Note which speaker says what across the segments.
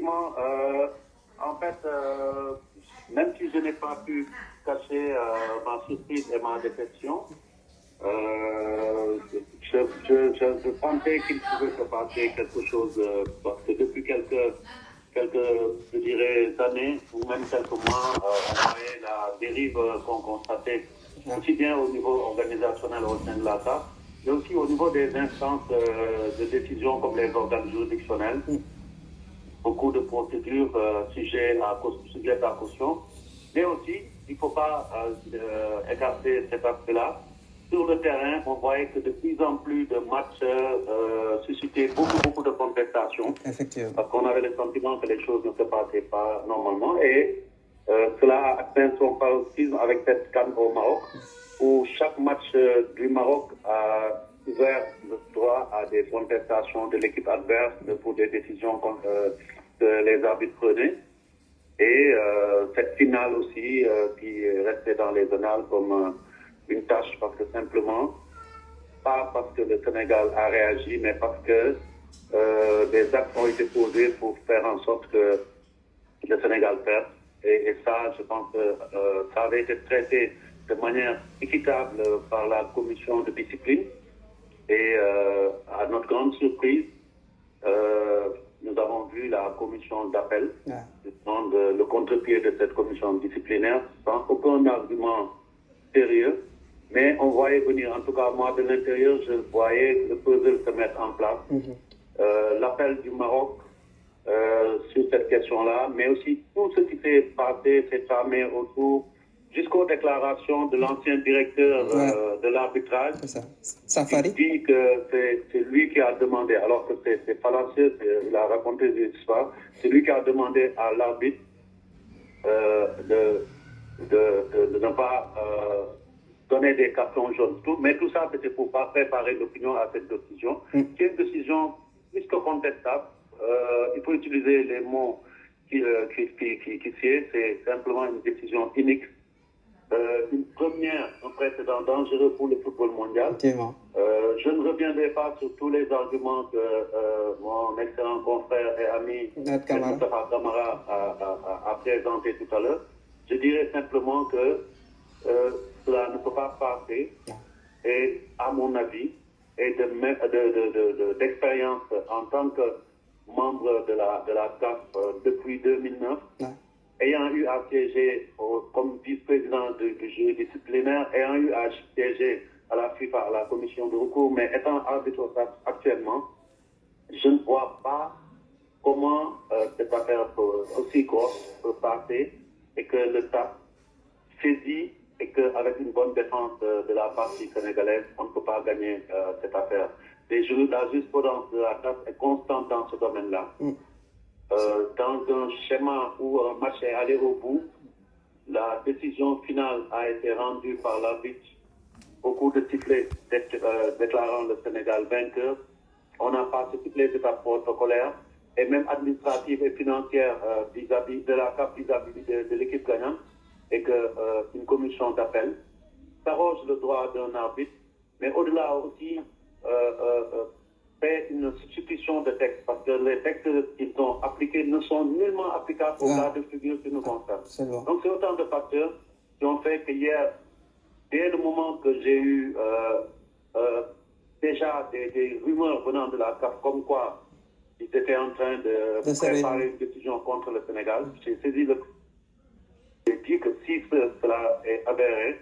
Speaker 1: effectivement, en fait, même si je n'ai pas pu cacher ma surprise et ma déception, je sentais qu'il pouvait se passer quelque chose, parce que depuis je dirais, années, ou même quelques mois, on voyait la dérive qu'on constatait, aussi bien au niveau organisationnel au sein de la CAF, mais aussi au niveau des instances de décision comme les organes juridictionnels. Beaucoup de procédures sujettes à caution. Mais aussi, il ne faut pas écarter cet aspect-là. Sur le terrain, on voyait que de plus en plus de matchs suscitaient beaucoup de contestations.
Speaker 2: Effectivement.
Speaker 1: Parce qu'on avait le sentiment que les choses ne se passaient pas normalement. Et cela a atteint son paroxysme avec cette CAN au Maroc, où chaque match du Maroc a ouvert le droit à des contestations de l'équipe adverse pour des décisions que les arbitres prenaient. Et cette finale aussi qui est restée dans les annales comme une tâche, parce que simplement, pas parce que le Sénégal a réagi, mais parce que des actes ont été posés pour faire en sorte que le Sénégal perde. Et ça, je pense que ça avait été traité de manière équitable par la commission de discipline. Et à notre grande surprise, nous avons vu la commission d'appel prendre le contre-pied de cette commission disciplinaire sans aucun argument sérieux. Mais on voyait venir, en tout cas moi de l'intérieur, je voyais le puzzle se mettre en place. L'appel du Maroc sur cette question-là, mais aussi tout ce qui s'est passé, s'est tramé autour, jusqu'aux déclarations de l'ancien directeur de l'arbitrage,
Speaker 2: Safari,
Speaker 1: qui dit que c'est lui qui a demandé, alors que c'est fallacieux, il a raconté des histoires, c'est lui qui a demandé à l'arbitre de ne pas donner des cartons jaunes. Mais tout ça, c'était pour pas préparer l'opinion à cette décision, qui est une décision plus que contestable. Il faut utiliser les mots qui sied, c'est simplement une décision unique. Une première, un précédent dangereux pour le football mondial. Je ne reviendrai pas sur tous les arguments que mon excellent confrère et ami Moustapha Kamara a présenté tout à l'heure. Je dirais simplement que cela ne peut pas passer. Et à mon avis, et d'expérience en tant que membre de la CAF depuis 2009, ayant eu à siéger comme vice-président du jury disciplinaire, ayant eu à siéger à la FIFA, à la commission de recours, mais étant arbitre actuellement, je ne vois pas comment cette affaire aussi grosse peut passer et que le TAP saisit et qu'avec une bonne défense de la partie sénégalaise, on ne peut pas gagner cette affaire. La jurisprudence de la CAF est constante dans ce domaine-là. Dans un schéma où un match est allé au bout, la décision finale a été rendue par l'arbitre au coup de sifflet déclarant le Sénégal vainqueur. On a passé toutes les étapes protocolaires et même administratives et financières vis-à-vis de la CAF, vis-à-vis de l'équipe gagnante, et qu'une commission d'appel s'arroge le droit d'un arbitre, mais au-delà aussi fait une substitution de textes, parce que les textes qui sont appliqués ne sont nullement applicables au cas de figure qui nous concerne. Donc c'est autant de facteurs qui ont fait que hier, dès le moment que j'ai eu déjà des rumeurs venant de la CAF comme quoi ils étaient en train de préparer une décision contre le Sénégal, j'ai saisi j'ai dit que si cela est avéré,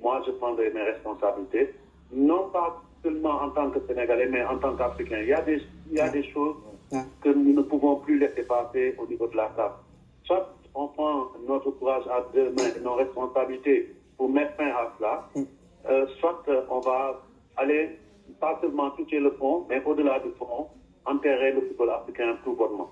Speaker 1: moi je prendrai mes responsabilités, non pas seulement en tant que Sénégalais, mais en tant qu'Africain. Il y a des choses que nous ne pouvons plus laisser passer au niveau de la CAF. Soit on prend notre courage à deux mains et nos responsabilités pour mettre fin à cela, soit on va aller pas seulement toucher le fond, mais au-delà du fond, enterrer le football africain tout bonnement.